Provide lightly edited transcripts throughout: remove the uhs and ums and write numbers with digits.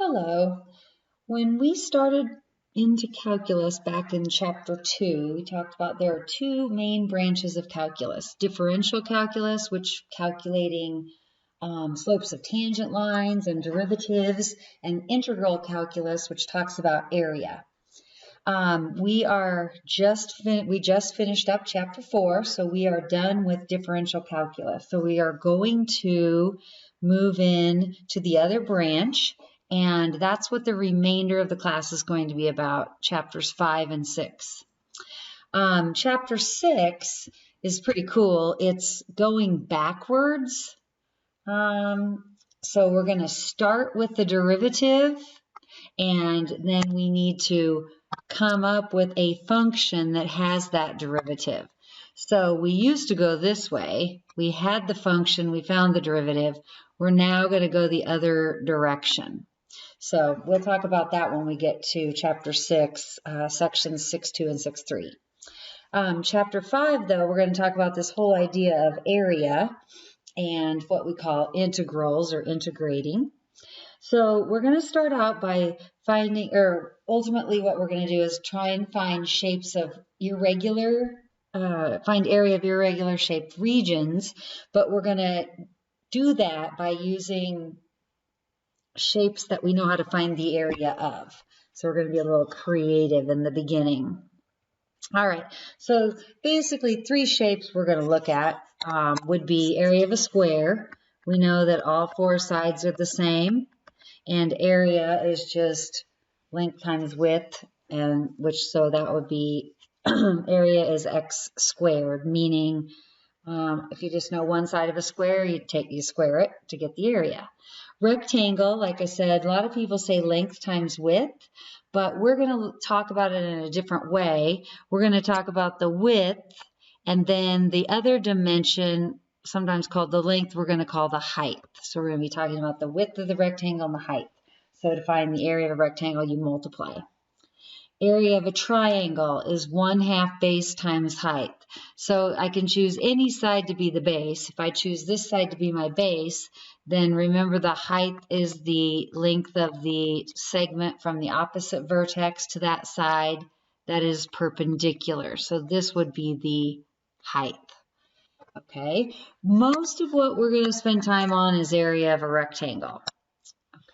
Hello. When we started into calculus back in chapter 2, we talked about there are two main branches of calculus. Differential calculus, which calculating slopes of tangent lines and derivatives, and integral calculus, which talks about area. We just finished up chapter 4, so we are done with differential calculus. So we are going to move in to the other branch, and that's what the remainder of the class is going to be about, chapters 5 and 6. Chapter 6 is pretty cool. It's going backwards. So we're going to start with the derivative, and then we need to come up with a function that has that derivative. So we used to go this way. We had the function, we found the derivative. We're now going to go the other direction. So we'll talk about that when we get to chapter 6, sections 6.2 and 6.3. Chapter 5, though, we're going to talk about this whole idea of area and what we call integrals or integrating. So we're going to start out by finding, or ultimately what we're going to do is try and find shapes of find area of irregular shaped regions, but we're going to do that by using shapes that we know how to find the area of. So we're going to be a little creative in the beginning. All right, so basically 3 shapes we're going to look at would be area of a square. We know that all 4 sides are the same, and area is just length times width, and so that would be area is x squared, meaning if you just know one side of a square, you square it to get the area. Rectangle, like I said, a lot of people say length times width, but we're going to talk about it in a different way. We're going to talk about the width, and then the other dimension, sometimes called the length, we're going to call the height. So we're going to be talking about the width of the rectangle and the height. So to find the area of a rectangle, you multiply. Area of a triangle is 1/2 base times height. So I can choose any side to be the base. If I choose this side to be my base, then remember the height is the length of the segment from the opposite vertex to that side that is perpendicular. So this would be the height. Okay, most of what we're going to spend time on is area of a rectangle.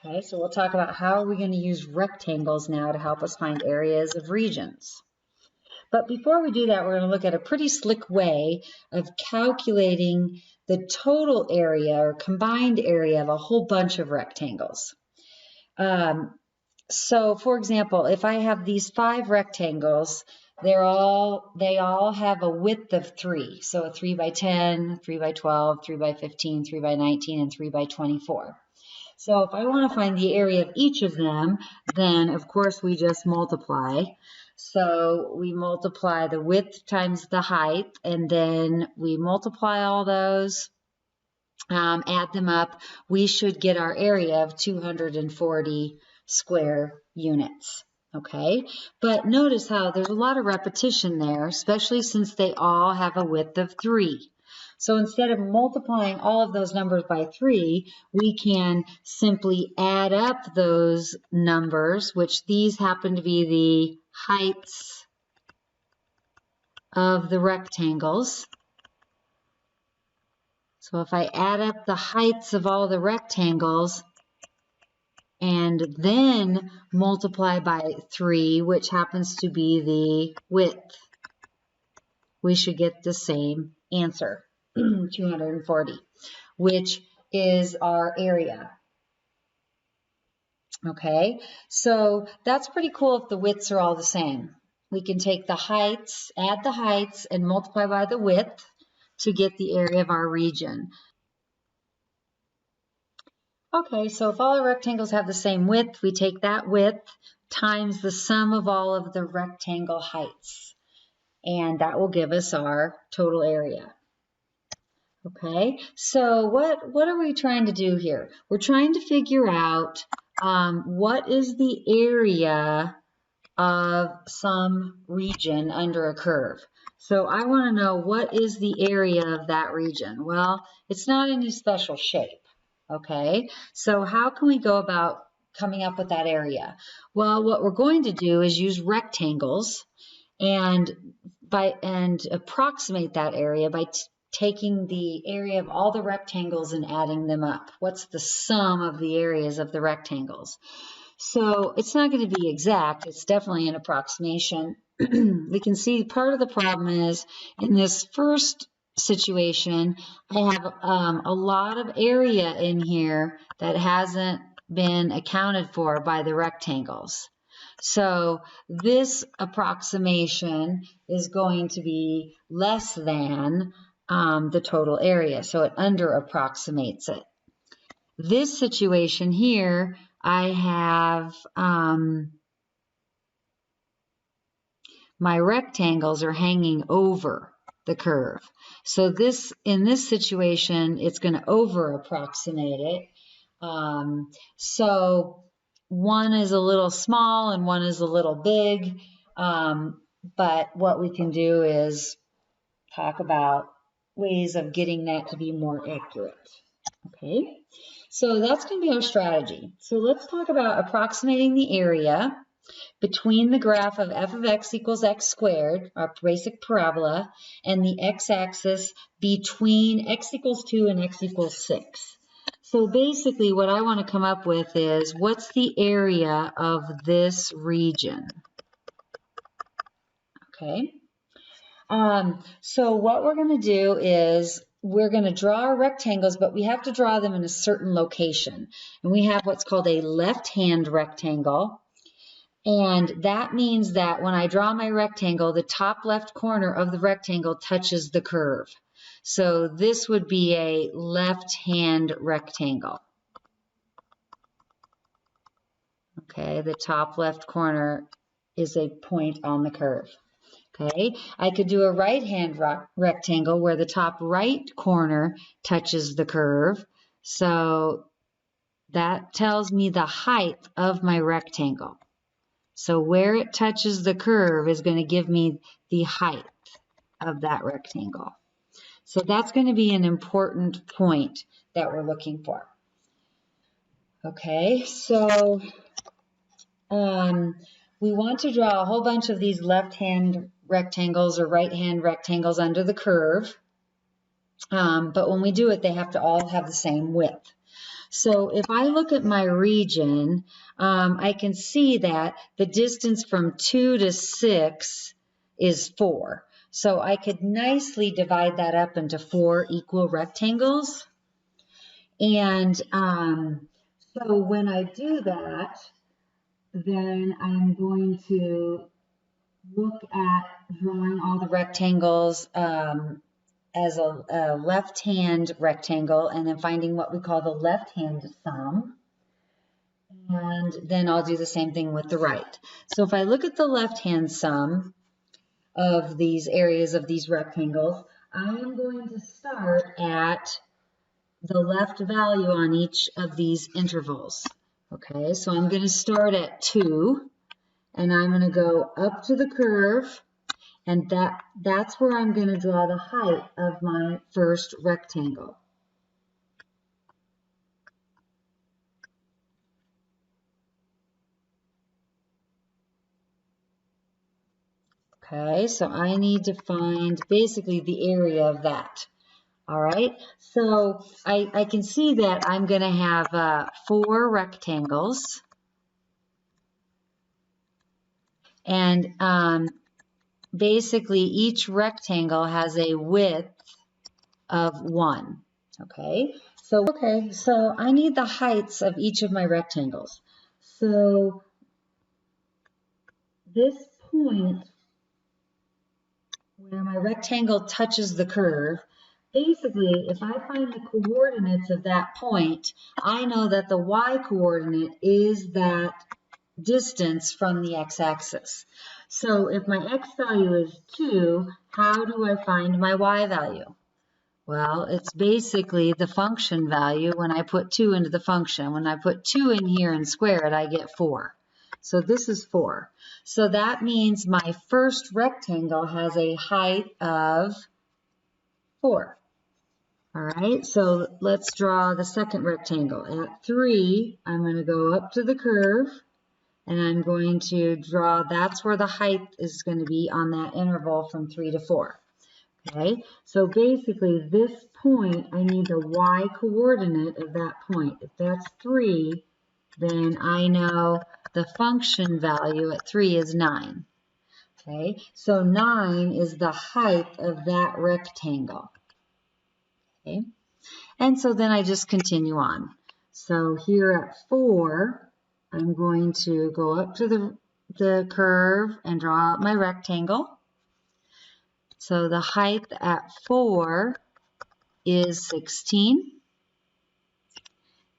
Okay, so we'll talk about how are we going to use rectangles now to help us find areas of regions. But before we do that, we're going to look at a pretty slick way of calculating the total area or combined area of a whole bunch of rectangles. So for example, if I have these 5 rectangles, they all have a width of 3. So a 3 by 10, 3 by 12, 3 by 15, 3 by 19, and 3 by 24. So if I want to find the area of each of them, then of course we just multiply. So we multiply the width times the height, and then we multiply all those, add them up. We should get our area of 240 square units. Okay, but notice how there's a lot of repetition there, especially since they all have a width of 3. So instead of multiplying all of those numbers by 3, we can simply add up those numbers, which these happen to be the heights of the rectangles. So if I add up the heights of all the rectangles and then multiply by 3, which happens to be the width, we should get the same answer. 240, which is our area. Okay, so that's pretty cool if the widths are all the same. We can take the heights, add the heights, and multiply by the width to get the area of our region. Okay, so if all the rectangles have the same width, we take that width times the sum of all of the rectangle heights, and that will give us our total area. Okay, so what are we trying to do here? We're trying to figure out what is the area of some region under a curve. So I want to know what is the area of that region. Well, it's not any special shape. Okay, so how can we go about coming up with that area? Well, what we're going to do is use rectangles and approximate that area by taking the area of all the rectangles and adding them up. What's the sum of the areas of the rectangles? So it's not going to be exact. It's definitely an approximation. We can see part of the problem is in this first situation, I have a lot of area in here that hasn't been accounted for by the rectangles. So this approximation is going to be less than the total area, so it under approximates it. This situation here, I have my rectangles are hanging over the curve. So in this situation, it's going to over approximate it. So one is a little small and one is a little big. But what we can do is talk about ways of getting that to be more accurate. Okay, so that's going to be our strategy. So let's talk about approximating the area between the graph of f of x equals x squared, our basic parabola, and the x-axis between x equals 2 and x equals 6. So basically what I want to come up with is, what's the area of this region? Okay. So what we're going to do is we're going to draw our rectangles, but we have to draw them in a certain location. And we have what's called a left-hand rectangle. And that means that when I draw my rectangle, the top left corner of the rectangle touches the curve. So this would be a left-hand rectangle. Okay, the top left corner is a point on the curve. Okay, I could do a right-hand rectangle where the top right corner touches the curve. So that tells me the height of my rectangle. So where it touches the curve is going to give me the height of that rectangle. So that's going to be an important point that we're looking for. Okay, so we want to draw a whole bunch of these left-hand rectangles or right-hand rectangles under the curve. But when we do it, they have to all have the same width. So if I look at my region, I can see that the distance from 2 to 6 is 4. So I could nicely divide that up into 4 equal rectangles. And so when I do that, then I'm going to look at drawing all the rectangles as a left-hand rectangle, and then finding what we call the left-hand sum. And then I'll do the same thing with the right. So if I look at the left-hand sum of these areas of these rectangles, I am going to start at the left value on each of these intervals. Okay, so I'm going to start at 2, and I'm going to go up to the curve, and that's where I'm going to draw the height of my first rectangle. Okay, so I need to find basically the area of that. All right, so I can see that I'm going to have 4 rectangles. And basically each rectangle has a width of 1. Okay, so I need the heights of each of my rectangles. So this point where my rectangle touches the curve, basically, if I find the coordinates of that point, I know that the y coordinate is that distance from the x-axis. So if my x value is 2, how do I find my y value? Well, it's basically the function value when I put 2 into the function. When I put 2 in here and square it, I get 4. So this is 4. So that means my first rectangle has a height of 4. All right, so let's draw the second rectangle. At 3, I'm going to go up to the curve, and I'm going to draw, that's where the height is going to be on that interval from 3 to 4. Okay, so basically this point, I need the y coordinate of that point. If that's 3, then I know the function value at 3 is 9. Okay, so 9 is the height of that rectangle. Okay, and so then I just continue on. So here at 4, I'm going to go up to the curve and draw out my rectangle. So the height at 4 is 16.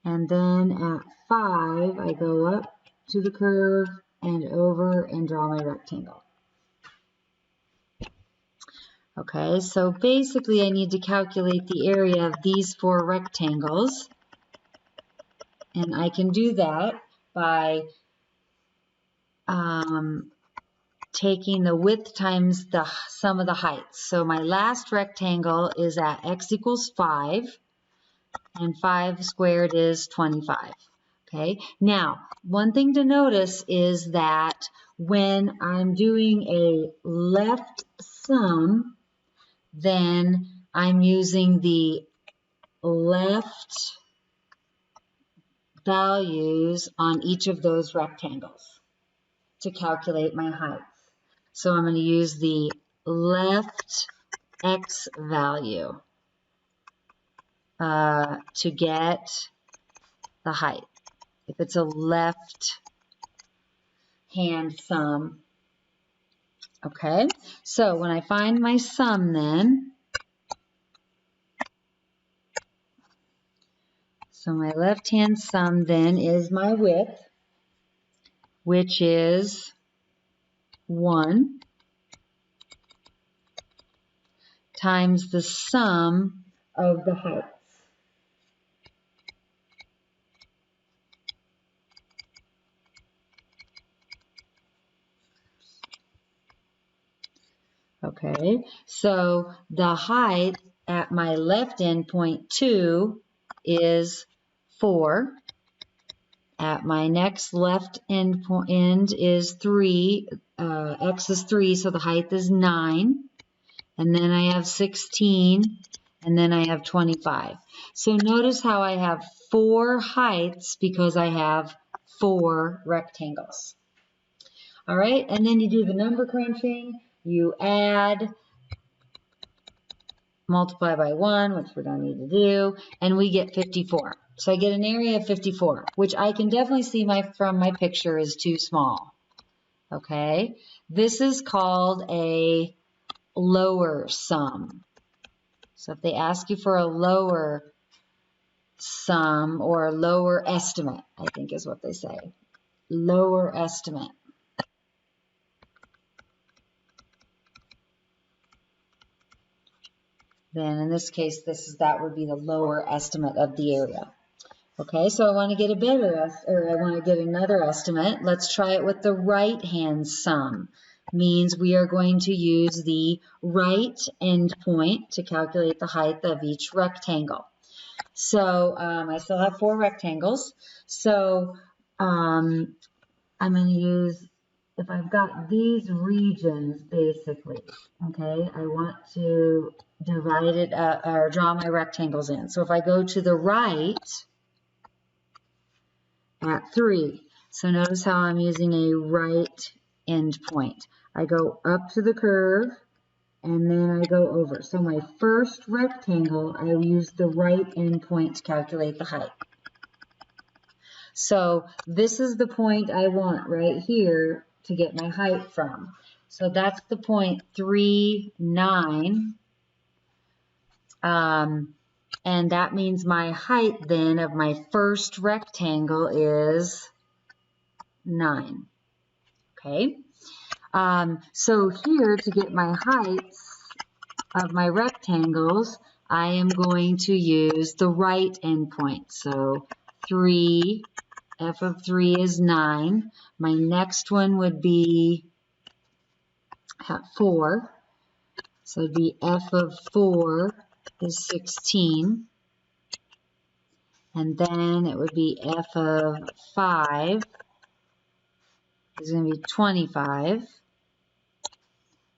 And then at 5, I go up to the curve and over and draw my rectangle. Okay, so basically I need to calculate the area of these 4 rectangles. And I can do that by taking the width times the sum of the heights. So my last rectangle is at x equals 5, and 5 squared is 25. Okay, now one thing to notice is that when I'm doing a left sum, then I'm using the left values on each of those rectangles to calculate my heights. So I'm going to use the left x value to get the height. If it's a left hand sum. Okay, so when I find my sum then, so my left hand sum then is my width, which is 1 times the sum of the heights. Okay, so the height at my left end point 2 is 4. At my next left end is 3. X is 3, so the height is 9. And then I have 16, and then I have 25. So notice how I have 4 heights because I have 4 rectangles. All right, and then you do the number crunching. You add, multiply by 1, which we don't need to do, and we get 54. So I get an area of 54, which I can definitely see from my picture is too small. Okay, this is called a lower sum. So if they ask you for a lower sum or a lower estimate, I think is what they say, lower estimate. Then in this case, that would be the lower estimate of the area. Okay, so I want to get I want to get another estimate. Let's try it with the right-hand sum. Means we are going to use the right endpoint to calculate the height of each rectangle. So I still have 4 rectangles. So I'm going to use, if I've got these regions basically, okay, I want to divide it or draw my rectangles in. So if I go to the right at 3, so notice how I'm using a right endpoint. I go up to the curve and then I go over. So my first rectangle, I use the right endpoint to calculate the height. So this is the point I want right here to get my height from. So that's the point 3, 9. And that means my height then of my first rectangle is 9. Okay. So here to get my heights of my rectangles, I am going to use the right endpoint. So 3, f of 3 is 9. My next one would be 4. So it'd be f of 4 is 16. And then it would be f of 5 is going to be 25.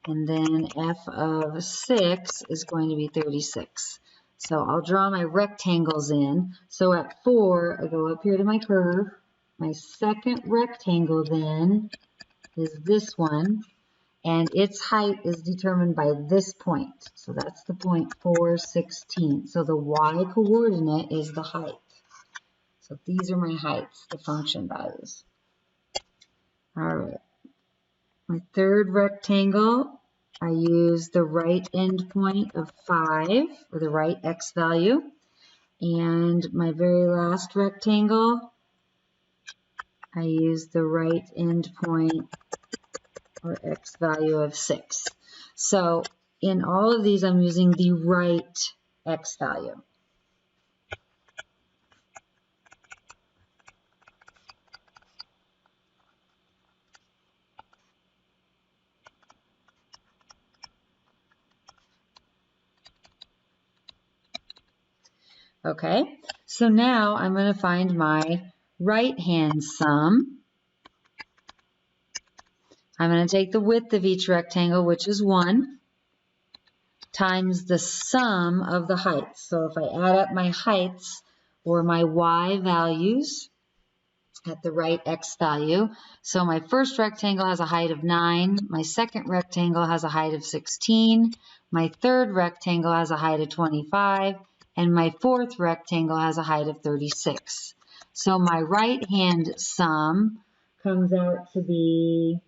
And then f of 6 is going to be 36. So I'll draw my rectangles in. So at 4, I go up here to my curve. My second rectangle then is this one. And its height is determined by this point. So that's the point 4, 16. So the y coordinate is the height. So these are my heights, the function values. All right. My third rectangle, I use the right endpoint of 5, or the right x value. And my very last rectangle, I use the right endpoint, or x value of 6. So in all of these, I'm using the right x value. Okay, so now I'm going to find my right-hand sum. I'm going to take the width of each rectangle, which is 1, times the sum of the heights. So if I add up my heights, or my y values at the right x value, so my first rectangle has a height of 9, my second rectangle has a height of 16, my third rectangle has a height of 25, and my fourth rectangle has a height of 36. So my right-hand sum comes out to be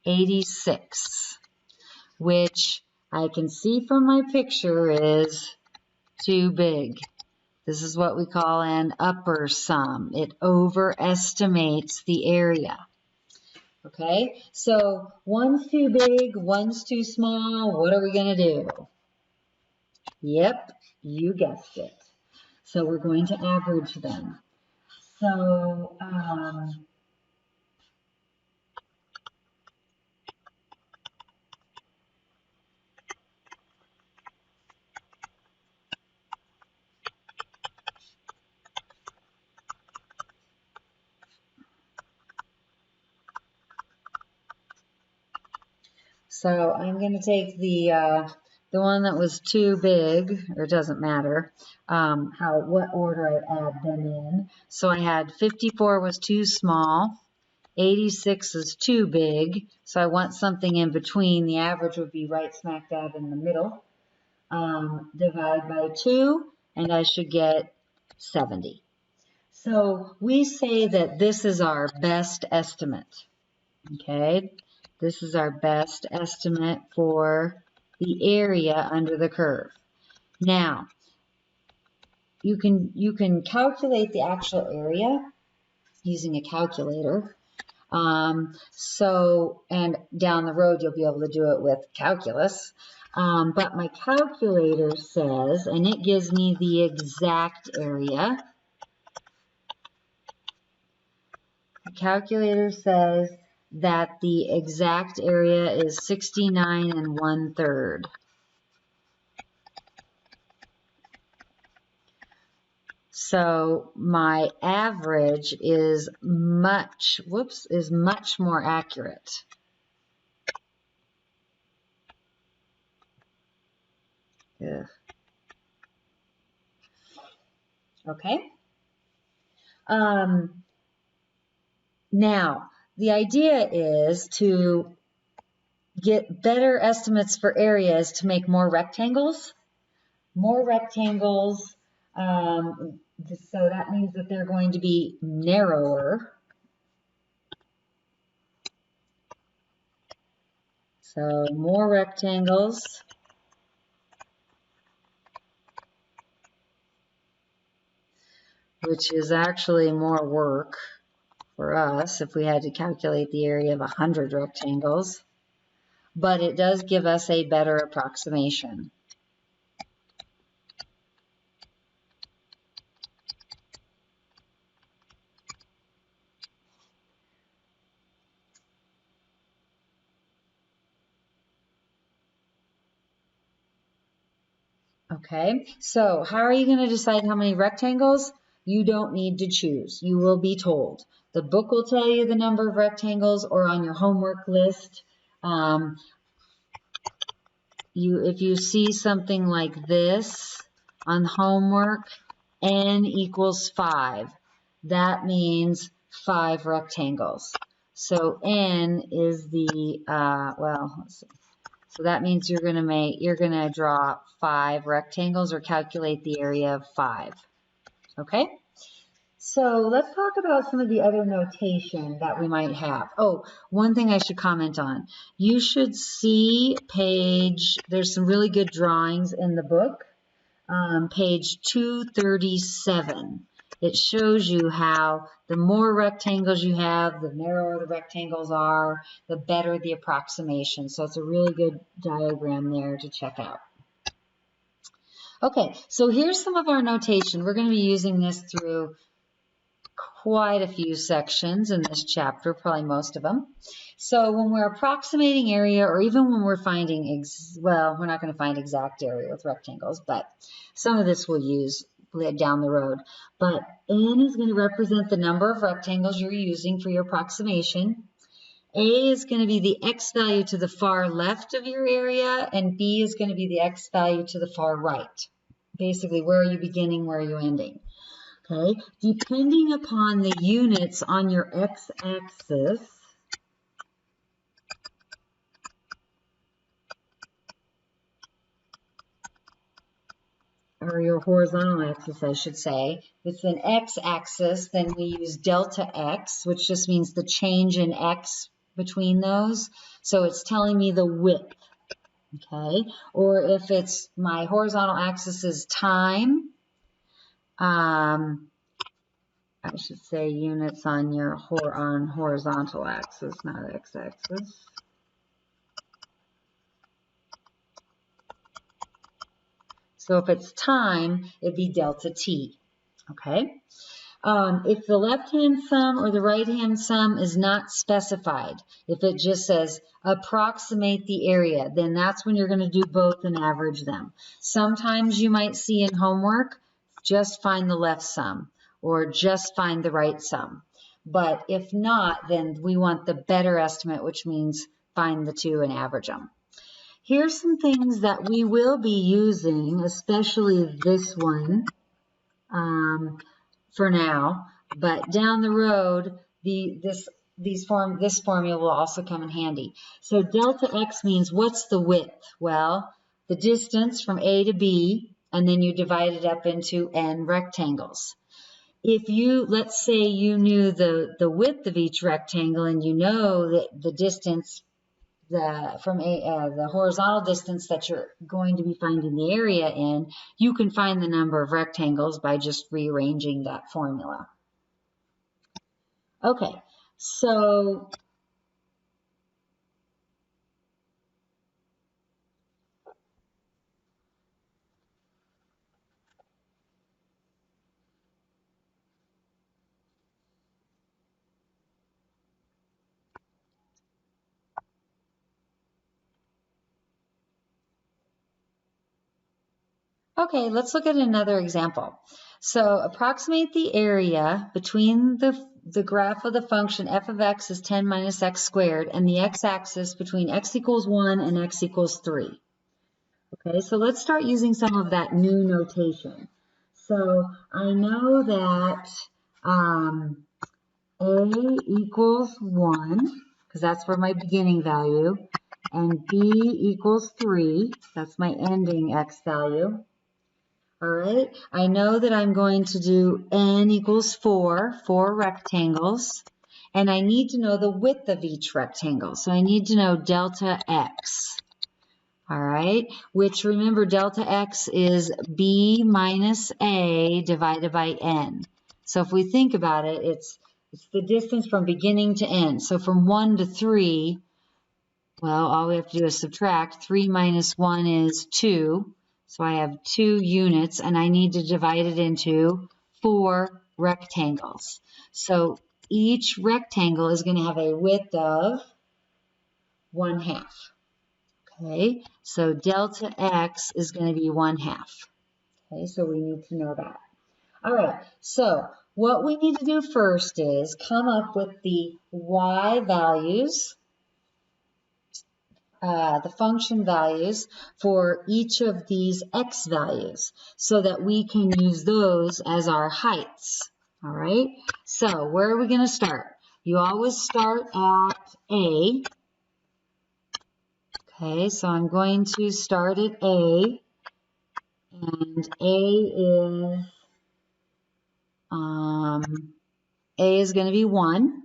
86, which I can see from my picture is too big. This is what we call an upper sum. It overestimates the area. Okay, so one's too big, one's too small. What are we going to do? Yep, you guessed it. So we're going to average them. So, I'm going to take the one that was too big, or it doesn't matter what order I add them in. So I had 54 was too small, 86 is too big, so I want something in between. The average would be right smack dab in the middle. Divide by 2, and I should get 70. So we say that this is our best estimate. Okay, this is our best estimate for the area under the curve. Now, you can calculate the actual area using a calculator. And down the road, you'll be able to do it with calculus. But my calculator says, and it gives me the exact area. The calculator says that the exact area is 69 1/3. So my average is much more accurate. Ugh. Okay. Now, the idea is to get better estimates for areas to make more rectangles. More rectangles, so that means that they're going to be narrower. So more rectangles. Which is actually more work for us if we had to calculate the area of 100 rectangles. But it does give us a better approximation. Okay, so how are you going to decide how many rectangles? You don't need to choose. You will be told. The book will tell you the number of rectangles, or on your homework list. If you see something like this on homework, n equals 5. That means 5 rectangles. So n is the, well, let's see. So that means you're going to draw 5 rectangles or calculate the area of 5. Okay? So let's talk about some of the other notation that we might have. Oh, one thing I should comment on. You should see there's some really good drawings in the book, page 237. It shows you how the more rectangles you have, the narrower the rectangles are, the better the approximation. So it's a really good diagram there to check out. Okay, so here's some of our notation. We're going to be using this through quite a few sections in this chapter, probably most of them. So when we're approximating area, or even when we're finding, well, we're not going to find exact area with rectangles, but some of this we'll use down the road. But n is going to represent the number of rectangles you're using for your approximation. A is going to be the x value to the far left of your area, and B is going to be the x value to the far right. Basically, where are you beginning, where are you ending? Okay, depending upon the units on your x-axis, or your horizontal axis, I should say. If it's an x-axis, then we use delta x, which just means the change in x between those. So it's telling me the width, okay? Or if it's my horizontal axis is time, I should say units on your horizontal axis, not x-axis. So if it's time, it'd be delta t, okay? If the left-hand sum or the right-hand sum is not specified, if it just says approximate the area, then that's when you're going to do both and average them. Sometimes you might see in homework, just find the left sum or just find the right sum. But if not, then we want the better estimate, which means find the two and average them. Here's some things that we will be using, especially this one for now, but down the road, this formula will also come in handy. So delta x means what's the width? Well, the distance from A to B, and then you divide it up into n rectangles. If you, let's say you knew the width of each rectangle, and you know that the distance the horizontal distance that you're going to be finding the area in, you can find the number of rectangles by just rearranging that formula. Okay, so okay, let's look at another example. So approximate the area between the graph of the function f of x is 10 minus x squared and the x-axis between x equals 1 and x equals 3. Okay, so let's start using some of that new notation. So I know that A equals 1, because that's for my beginning value, and B equals 3, that's my ending x value. All right, I know that I'm going to do n equals 4 rectangles, and I need to know the width of each rectangle. So I need to know delta x. All right, which remember delta x is b minus a divided by n. So if we think about it, it's the distance from beginning to end. So from 1 to 3, well, all we have to do is subtract. 3 minus 1 is 2. So I have 2 units, and I need to divide it into 4 rectangles. So each rectangle is going to have a width of 1/2. Okay, so delta x is going to be 1/2. Okay, so we need to know that. All right, so what we need to do first is come up with the y values, the function values for each of these x values so that we can use those as our heights. All right, so where are we going to start? You always start at a. Okay, so I'm going to start at a, and a is going to be 1.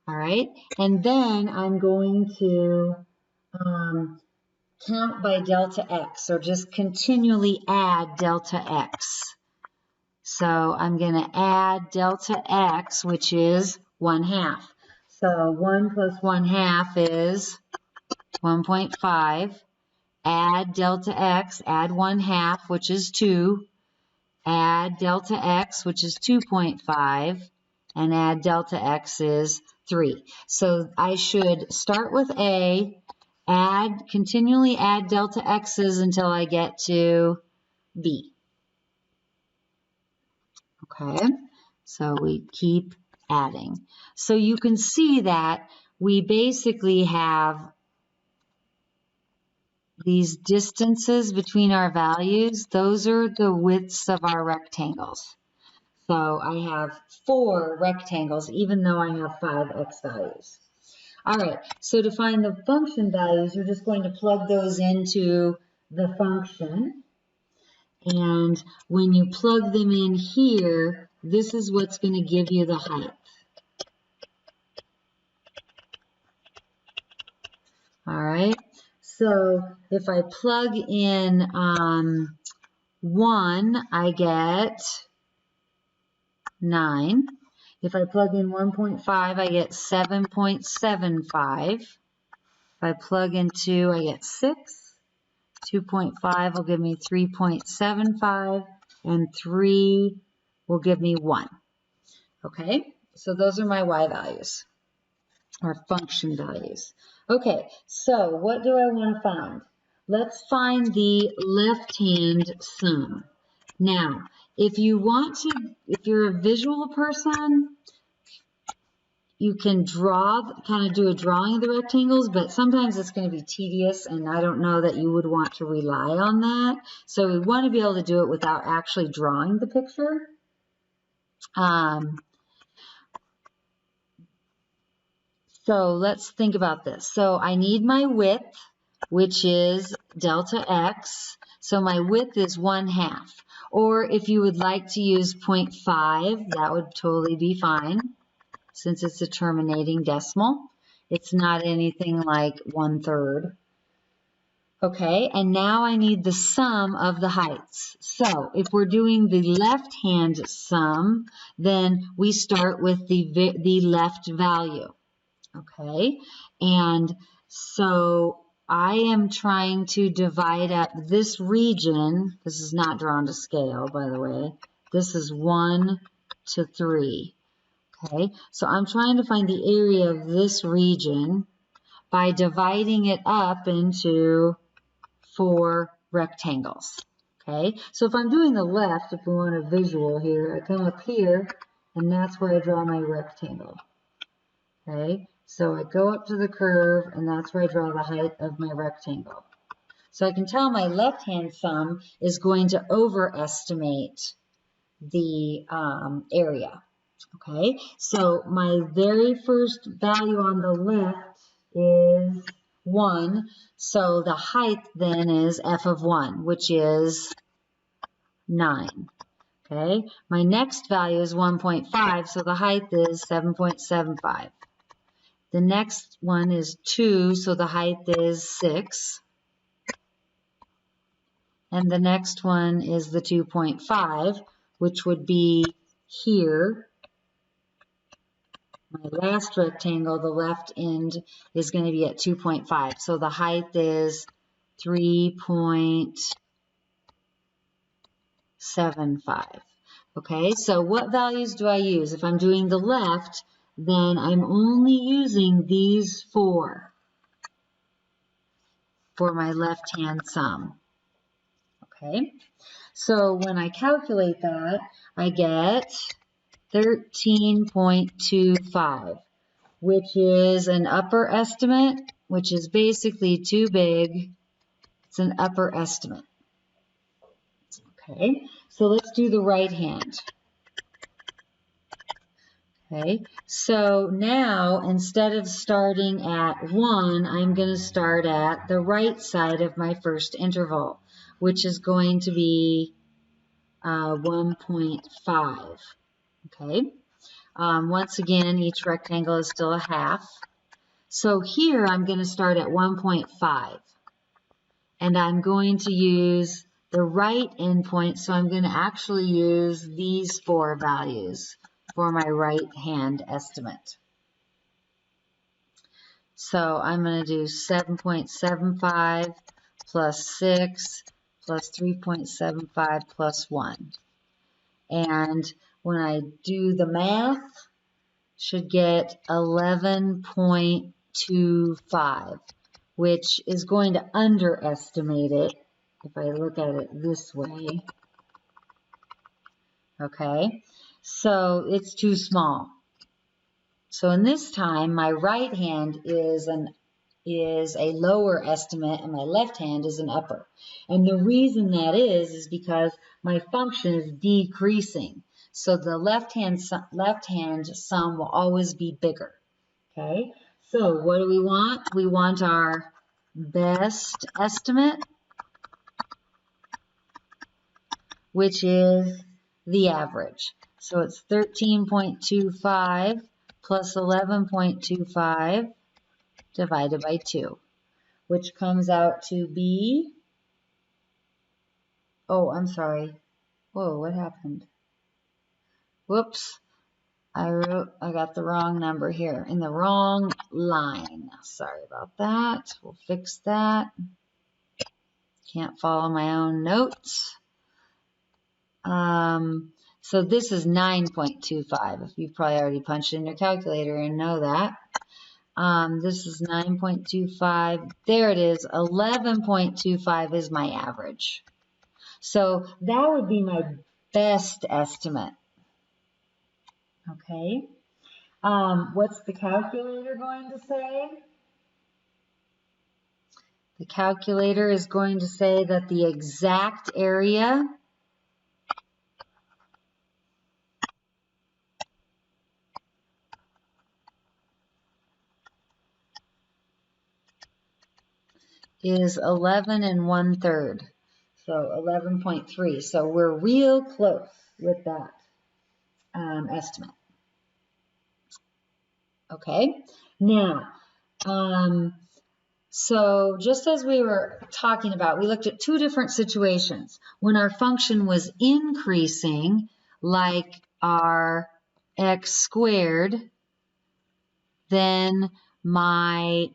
All right, and then I'm going to count by delta x, or just continually add delta x. So I'm going to add delta x, which is 1/2. So 1 plus 1/2 is 1.5. Add delta x, add 1/2, which is 2. Add delta x, which is 2.5. And add delta x is 3. So I should start with a, continually add delta x's until I get to b. Okay, so we keep adding. So you can see that we basically have these distances between our values. Those are the widths of our rectangles. So I have 4 rectangles, even though I have 5 x values. All right, so to find the function values, you're just going to plug those into the function. And when you plug them in here, this is what's going to give you the height. All right, so if I plug in 1, I get 9. If I plug in 1.5, I get 7.75. If I plug in 2, I get 6. 2.5 will give me 3.75, and 3 will give me 1. Okay, so those are my y values, or function values. Okay, so what do I want to find? Let's find the left-hand sum. Now, if you're a visual person, you can kind of do a drawing of the rectangles, but sometimes it's going to be tedious, and I don't know that you would want to rely on that. So we want to be able to do it without actually drawing the picture. So let's think about this. So I need my width, which is delta x. So my width is 1/2. Or if you would like to use 0.5, that would totally be fine, since it's a terminating decimal. It's not anything like 1/3. Okay, and now I need the sum of the heights. So if we're doing the left-hand sum, then we start with the left value. Okay, and so I am trying to divide up this region. This is not drawn to scale, by the way. This is 1 to 3. Okay, so I'm trying to find the area of this region by dividing it up into 4 rectangles. Okay, so if I'm doing the left, if we want a visual here, I come up here, and that's where I draw my rectangle. Okay, so I go up to the curve, and that's where I draw the height of my rectangle. So I can tell my left-hand sum is going to overestimate the area. Okay, so my very first value on the left is 1. So the height then is f of 1, which is 9. Okay, my next value is 1.5, so the height is 7.75. The next one is 2, so the height is 6. And the next one is the 2.5, which would be here. My last rectangle, the left end, is going to be at 2.5. So the height is 3.75. Okay, so what values do I use? If I'm doing the left, then I'm only using these 4. for my left-hand sum. Okay, so when I calculate that, I get 13.25, which is an upper estimate, which is basically too big. It's an upper estimate. Okay, so let's do the right hand. Okay, so now instead of starting at 1, I'm going to start at the right side of my first interval, which is going to be 1.5. Okay, once again, each rectangle is still a half. So here I'm going to start at 1.5, and I'm going to use the right endpoint, so I'm going to actually use these 4 values for my right hand estimate. So I'm going to do 7.75 plus 6 plus 3.75 plus 1. And when I do the math, should get 11.25, which is going to underestimate it if I look at it this way. Okay, so it's too small. So in this time, my right hand is a lower estimate and my left hand is an upper. And the reason that is because my function is decreasing. So the left hand sum will always be bigger. Okay, so what do we want? We want our best estimate, which is the average. So it's 13.25 plus 11.25 divided by 2, which comes out to be, oh, I'm sorry. Whoa, what happened? Whoops. I got the wrong number here, in the wrong line. Sorry about that. We'll fix that. Can't follow my own notes. So this is 9.25. If you've probably already punched in your calculator and know that. This is 9.25. There it is. 11.25 is my average. So that would be my best estimate. Okay. What's the calculator going to say? The calculator is going to say that the exact area is 11 1/3. So 11.3. So we're real close with that estimate. Okay. Now, so just as we were talking about, we looked at 2 different situations. When our function was increasing, like our x squared, then my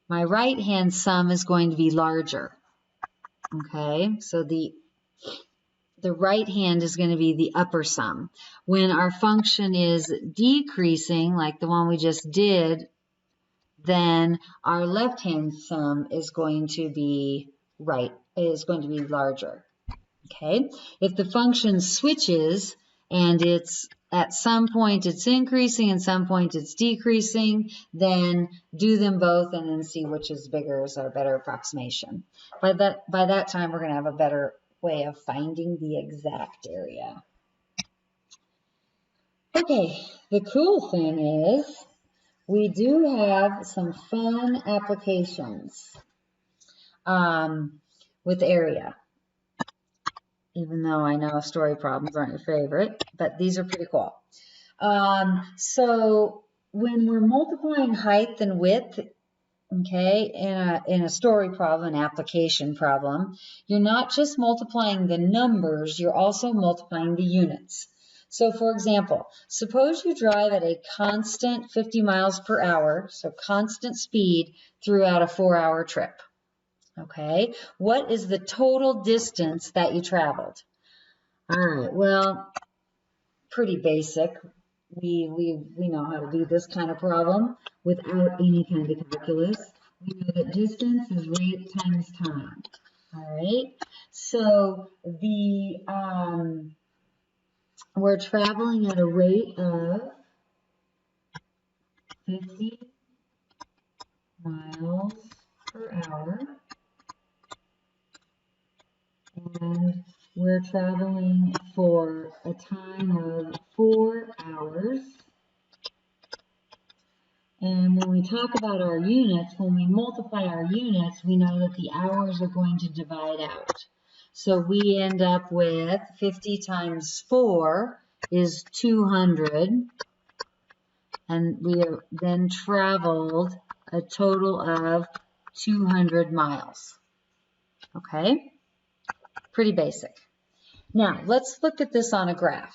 right hand sum is going to be larger. Okay, so the right hand is going to be the upper sum. When our function is decreasing, like the one we just did, then our left hand sum is going to be larger. Okay, if the function switches and it's at some point it's increasing and some point it's decreasing, then do them both and then see which is bigger is our better approximation. By that time we're going to have a better way of finding the exact area. Okay, the cool thing is we do have some fun applications with area. Even though I know story problems aren't your favorite, but these are pretty cool. So when we're multiplying height and width, okay, in a story problem, an application problem, you're not just multiplying the numbers, you're also multiplying the units. So for example, suppose you drive at a constant 50 miles per hour, so constant speed throughout a 4-hour trip. Okay, what is the total distance that you traveled? All right, well, pretty basic. We know how to do this kind of problem without any kind of calculus. We know that distance is rate times time. All right. So we're traveling at a rate of 50 miles per hour. And we're traveling for a time of 4 hours. And when we talk about our units, when we multiply our units, we know that the hours are going to divide out. So we end up with 50 times 4 is 200. And we have then traveled a total of 200 miles. Okay? Pretty basic. Now, let's look at this on a graph.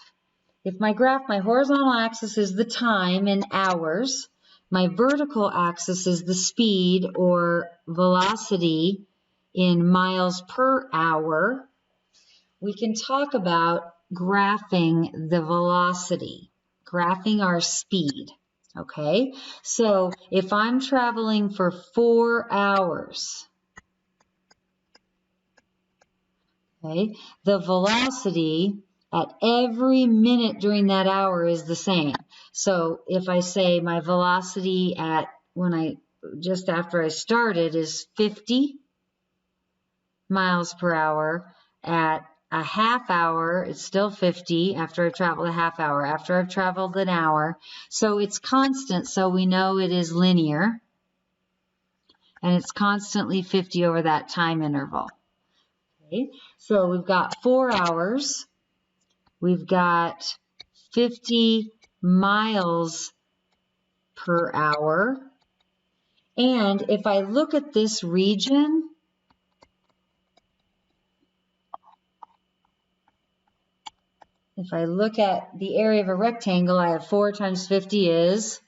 If my graph, my horizontal axis is the time in hours, my vertical axis is the speed or velocity in miles per hour, we can talk about graphing the velocity, graphing our speed, okay? So if I'm traveling for 4 hours, okay, the velocity at every minute during that hour is the same. So if I say my velocity at just after I started is 50 miles per hour, at a half hour, it's still 50 after I've traveled a half hour, after I've traveled an hour. So it's constant, so we know it is linear. And it's constantly 50 over that time interval. Okay, so we've got 4 hours. We've got 50 miles per hour. And if I look at this region, if I look at the area of a rectangle, I have 4 times 50 is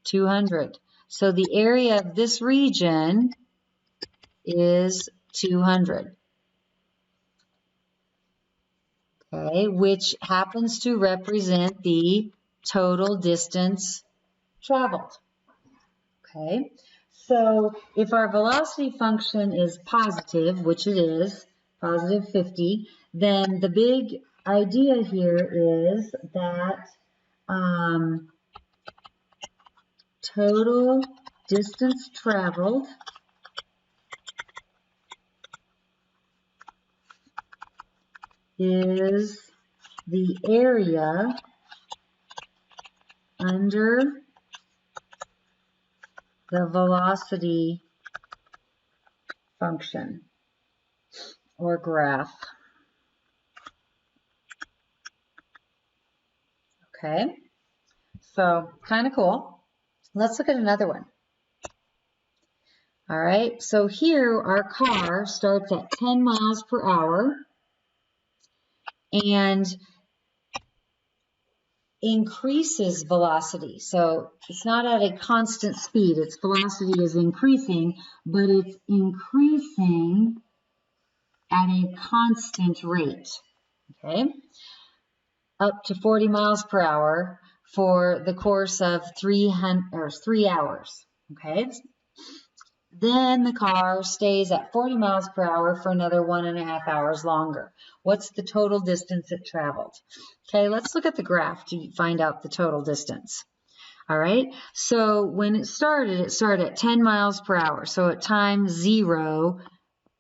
200. So the area of this region is 200. Okay, which happens to represent the total distance traveled. Okay, so if our velocity function is positive, which it is, positive 50, then the big idea here is that total distance traveled is the area under the velocity function or graph. Okay, so kind of cool. Let's look at another one. All right, so here our car starts at 10 miles per hour and increases velocity. So it's not at a constant speed. Its velocity is increasing, but it's increasing at a constant rate. Okay, up to 40 miles per hour for the course of 3 hours. Okay, then the car stays at 40 miles per hour for another 1.5 hours longer. What's the total distance it traveled? Okay, let's look at the graph to find out the total distance. All right, so when it started at 10 miles per hour. So at time 0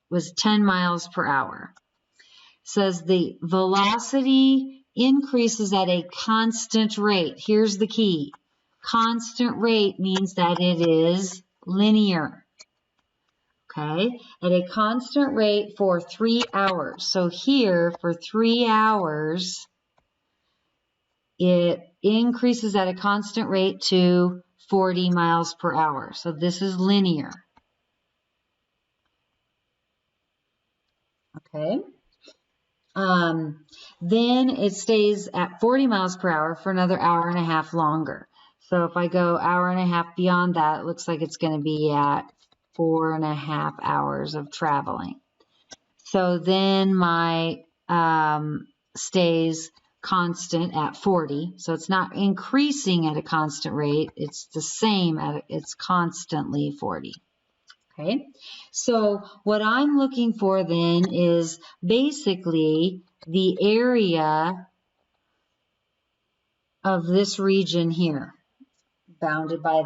was 10 miles per hour. It says the velocity increases at a constant rate. Here's the key. Constant rate means that it is linear. Okay, at a constant rate for 3 hours. So here for 3 hours, it increases at a constant rate to 40 miles per hour. So this is linear. Okay. Then it stays at 40 miles per hour for another 1.5 hours longer. So if I go 1.5 hours beyond that, it looks like it's going to be at 4.5 hours of traveling. So then my stays constant at 40. So it's not increasing at a constant rate. It's the same it's constantly 40. Okay. So what I'm looking for then is basically the area of this region here, bounded by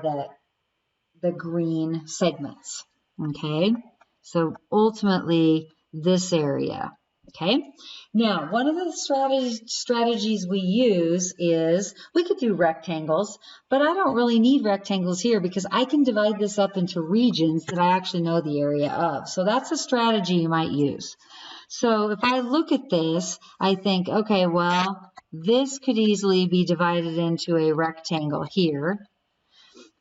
the green segments. Okay. So ultimately this area. Okay. Now, one of the strategies we use is we could do rectangles, but I don't really need rectangles here because I can divide this up into regions that I actually know the area of. So that's a strategy you might use. So if I look at this, I think, okay, well, this could easily be divided into a rectangle here.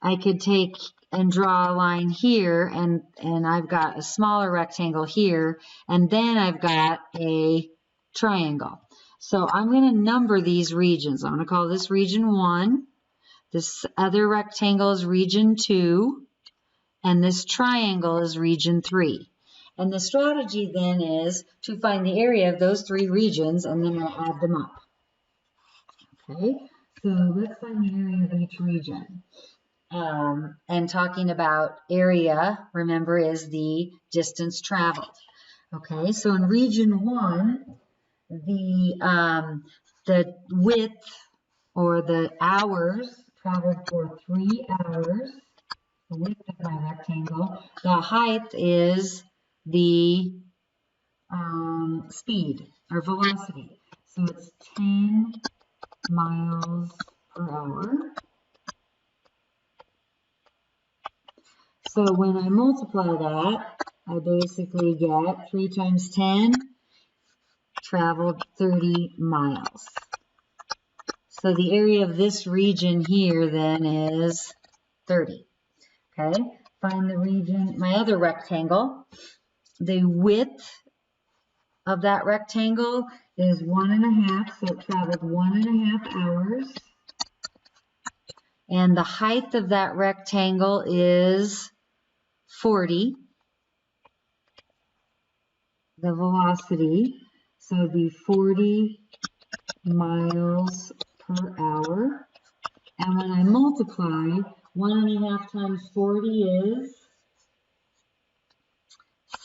I could take and draw a line here, and I've got a smaller rectangle here, and then I've got a triangle. So I'm going to number these regions. I'm going to call this region 1. This other rectangle is region 2, and this triangle is region 3. And the strategy then is to find the area of those 3 regions, and then I'll add them up. Okay, so let's find the area of each region. And talking about area, remember, is the distance traveled. Okay, so in region 1, the width or the hours traveled for 3 hours, the width of my rectangle. The height is the speed or velocity. So it's 10 miles per hour. So when I multiply that, I basically get 3 times 10, traveled 30 miles. So the area of this region here then is 30. Okay, find the region, my other rectangle. The width of that rectangle is 1.5, so it traveled 1.5 hours. And the height of that rectangle is 40. The velocity, so it'd be 40 miles per hour. And when I multiply, 1.5 times 40 is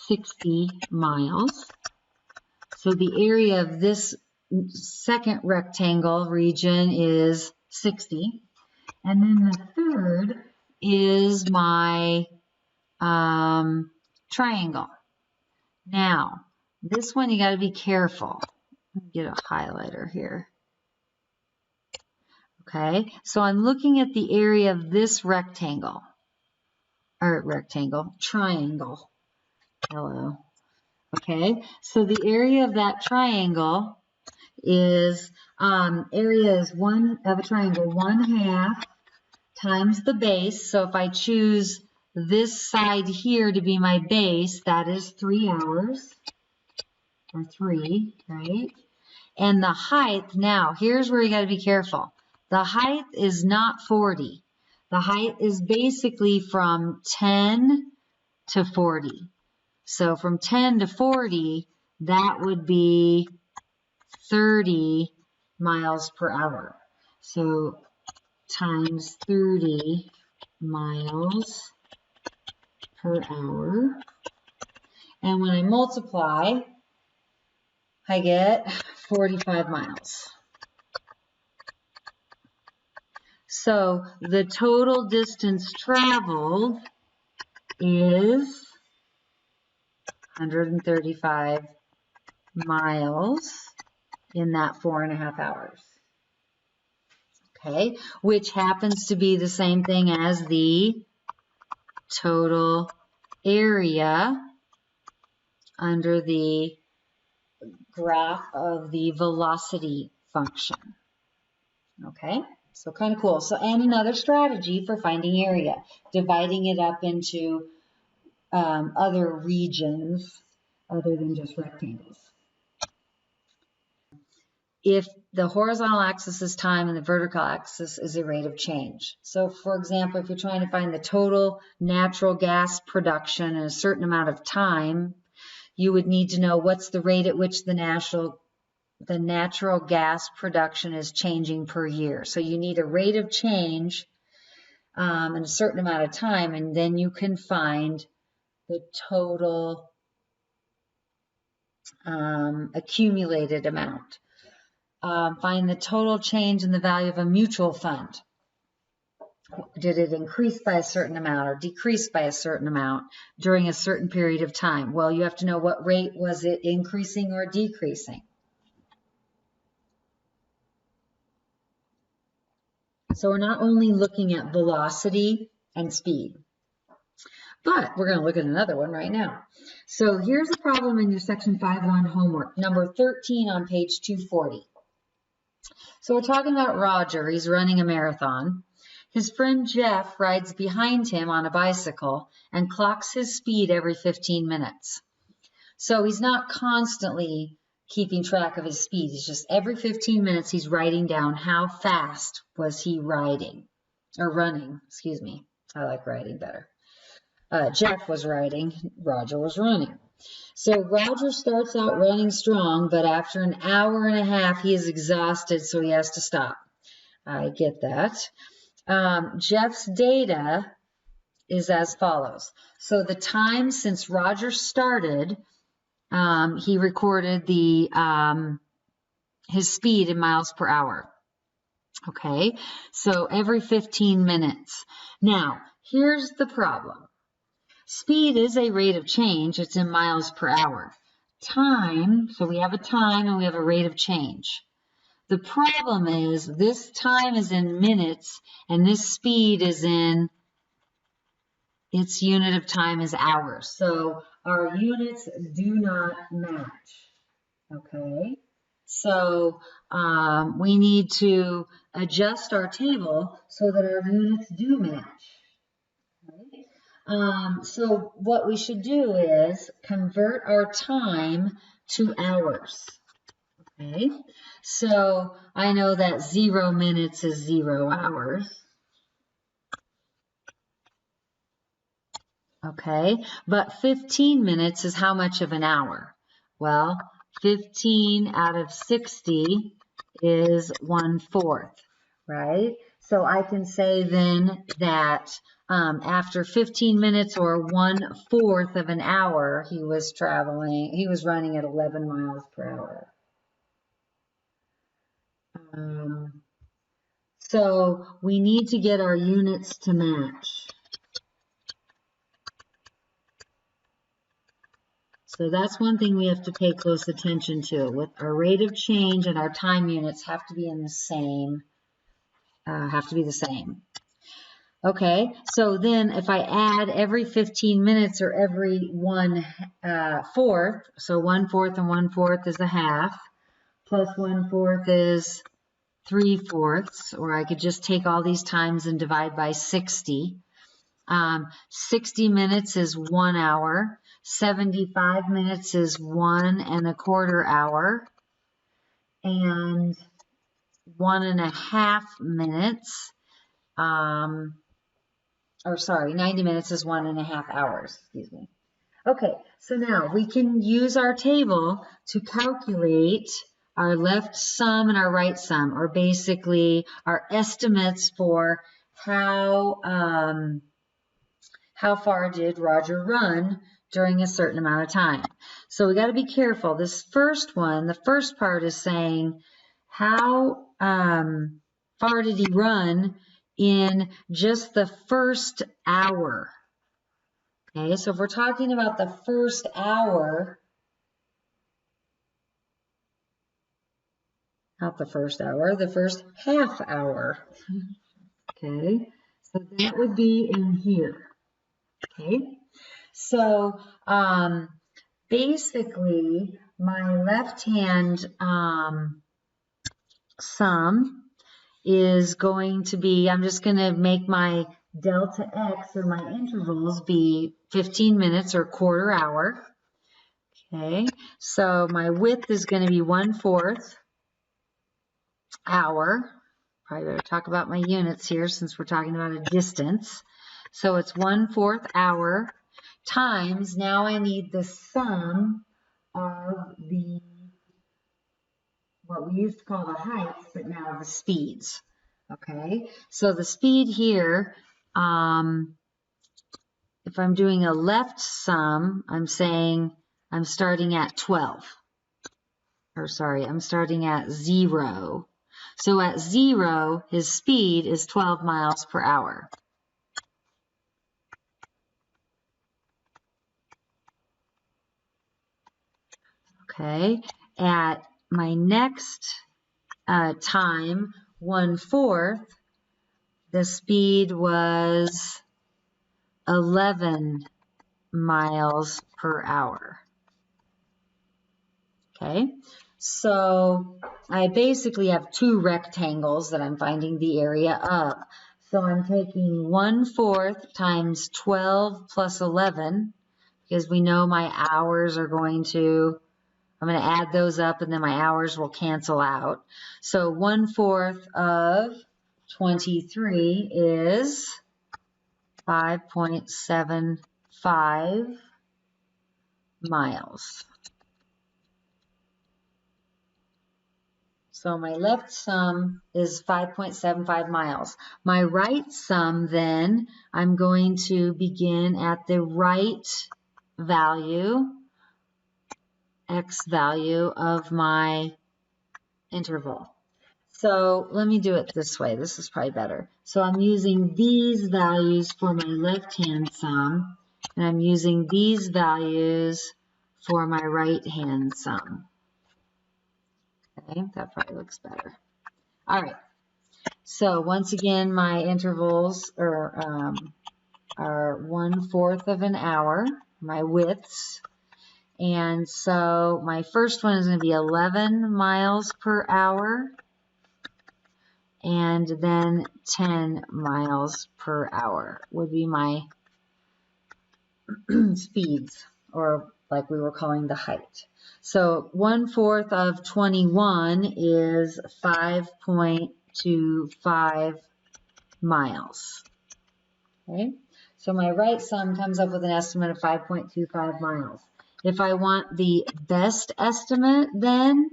60 miles. So the area of this second rectangle region is 60. And then the third is my triangle. Now, this one you got to be careful. Get a highlighter here. Okay, so I'm looking at the area of this rectangle, triangle. Hello. Okay, so the area of that triangle is, area is one of a triangle, 1/2 times the base. So if I choose this side here to be my base, that is 3 hours, or 3, right? And the height, now, here's where you got to be careful. The height is not 40. The height is basically from 10 to 40. So from 10 to 40, that would be 30 miles per hour. So times 30 miles per hour. And when I multiply, I get 45 miles. So the total distance traveled is 135 miles in that 4.5 hours. Okay, which happens to be the same thing as the total area under the graph of the velocity function. Okay, so kind of cool. So, and another strategy for finding area, dividing it up into other regions other than just rectangles. If the horizontal axis is time and the vertical axis is the rate of change. So, for example, if you're trying to find the total natural gas production in a certain amount of time, you would need to know what's the rate at which the the natural gas production is changing per year. So you need a rate of change in a certain amount of time, and then you can find the total accumulated amount. Find the total change in the value of a mutual fund. Did it increase by a certain amount or decrease by a certain amount during a certain period of time? Well, you have to know what rate was it increasing or decreasing. So we're not only looking at velocity and speed, but we're going to look at another one right now. So here's a problem in your section 5.1 homework, number 13 on page 240. So we're talking about Roger. He's running a marathon. His friend Jeff rides behind him on a bicycle and clocks his speed every 15 minutes. So he's not constantly keeping track of his speed. It's just every 15 minutes he's writing down how fast was he riding, or running, excuse me. I like riding better. Jeff was riding, Roger was running. So Roger starts out running strong, but after an hour and a half, he is exhausted, so he has to stop. I get that. Jeff's data is as follows. So the time since Roger started, he recorded his speed in miles per hour. Okay, so every 15 minutes. Now, here's the problem. Speed is a rate of change. It's in miles per hour. Time, so we have a time and we have a rate of change. The problem is this time is in minutes and this speed is in, its unit of time is hours. So our units do not match. Okay, so we need to adjust our table so that our units do match. Okay? So what we should do is convert our time to hours. Okay, so I know that 0 minutes is 0 hours. Okay, but 15 minutes is how much of an hour? Well, 15 out of 60 is 1/4, right? So I can say then that after 15 minutes or 1/4 of an hour, he was running at 11 miles per hour. So we need to get our units to match. So that's one thing we have to pay close attention to. With our rate of change and our time units have to be in the same, the same. Okay, so then if I add every 15 minutes or every 1/4, so 1/4 and 1/4 is a half, plus 1/4 is 3/4, or I could just take all these times and divide by 60. 60 minutes is 1 hour. 75 minutes is 1 1/4 hour. And 1 1/2 minutes, 90 minutes is 1 1/2 hours, excuse me. Okay, so now we can use our table to calculate our left sum and our right sum, or basically our estimates for how far did Roger run during a certain amount of time. So we got to be careful. This first one, the first part is saying how far did he run in just the first hour. Okay, so if we're talking about the first hour, not the first hour, the first half hour. Okay, so that would be in here. Okay, so basically my left hand sum is going to be, I'm just going to make my delta x or my intervals be 15 minutes or 1/4 hour. Okay, so my width is going to be 1/4 hour. Probably better talk about my units here since we're talking about a distance. So it's 1/4 hour times, now I need the sum of the what we used to call the heights, but now the speeds. Okay, so the speed here, if I'm doing a left sum, I'm saying I'm starting at 12. Or sorry, I'm starting at 0. So at 0, his speed is 12 miles per hour. Okay, at my next time, 1/4, the speed was 11 miles per hour. Okay, so I basically have two rectangles that I'm finding the area of. So I'm taking 1/4 times 12 plus 11, because we know my hours are going to, I'm going to add those up and then my hours will cancel out. So 1/4 of 23 is 5.75 miles. So my left sum is 5.75 miles. My right sum then, I'm going to begin at the right value, x value of my interval. So let me do it this way. This is probably better. So I'm using these values for my left-hand sum, and I'm using these values for my right-hand sum. Okay, that probably looks better. All right. So once again, my intervals are 1/4 of an hour, my widths. And so my first one is going to be 11 miles per hour. And then 10 miles per hour would be my speeds, or like we were calling the height. So 1/4 of 21 is 5.25 miles. Okay, so my right sum comes up with an estimate of 5.25 miles. If I want the best estimate, then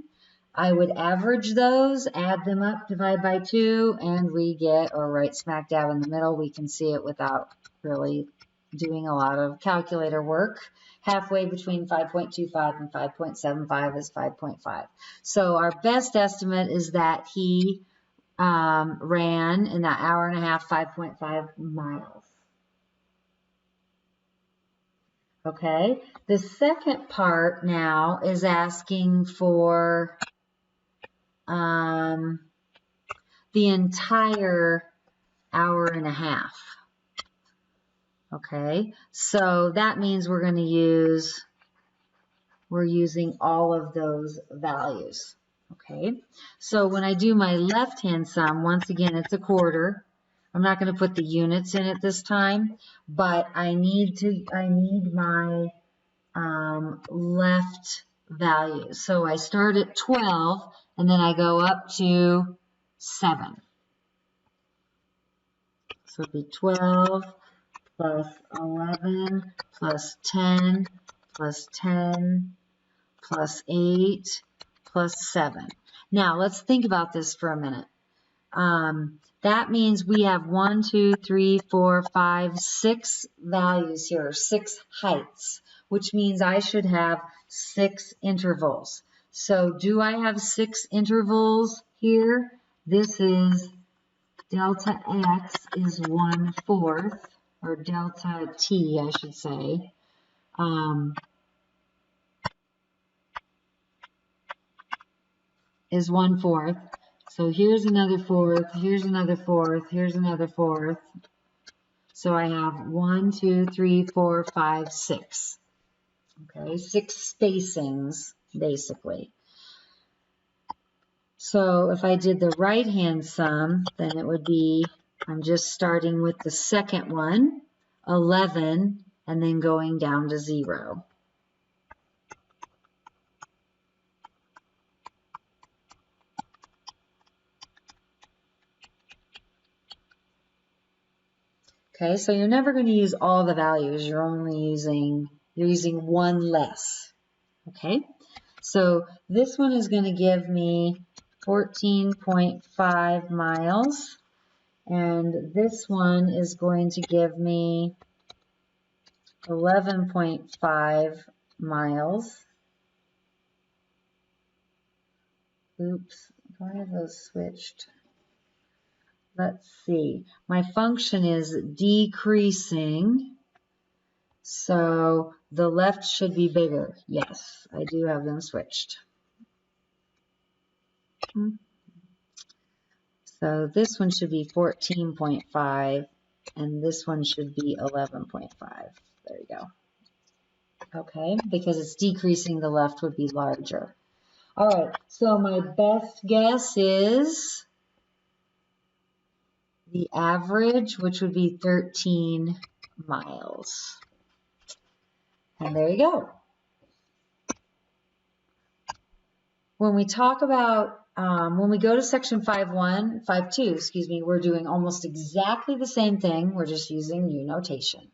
I would average those, add them up, divide by 2, and we get, or right smack dab in the middle, we can see it without really doing a lot of calculator work. Halfway between 5.25 and 5.75 is 5.5. So our best estimate is that he ran in that hour and a half 5.5 miles. Okay, the second part now is asking for the entire hour and a half. Okay, so that means we're using all of those values. Okay, so when I do my left-hand sum, once again, it's 1/4. I'm not going to put the units in it this time, but I need my left value. So I start at 12 and then I go up to 7. So it'd be 12 plus 11 plus 10 plus 10 plus 8 plus 7. Now let's think about this for a minute. That means we have 1, 2, 3, 4, 5, 6 values here, 6 heights, which means I should have 6 intervals. So do I have 6 intervals here? This is delta x is 1/4, or delta t, I should say. Is 1/4. So here's another fourth, here's another fourth, here's another fourth. So I have 1, 2, 3, 4, 5, 6. Okay, 6 spacings, basically. So if I did the right-hand sum, then it would be, I'm just starting with the second one, 11, and then going down to 0. Okay, so you're never going to use all the values. You're using one less. Okay, so this one is going to give me 14.5 miles. And this one is going to give me 11.5 miles. Oops, do I have those switched? Let's see. My function is decreasing, so the left should be bigger. Yes, I do have them switched. So this one should be 14.5, and this one should be 11.5. There you go. Okay, because it's decreasing, the left would be larger. All right, so my best guess is the average, which would be 13 miles. And there you go. When we talk about, when we go to section 5.2, we're doing almost exactly the same thing. We're just using new notation.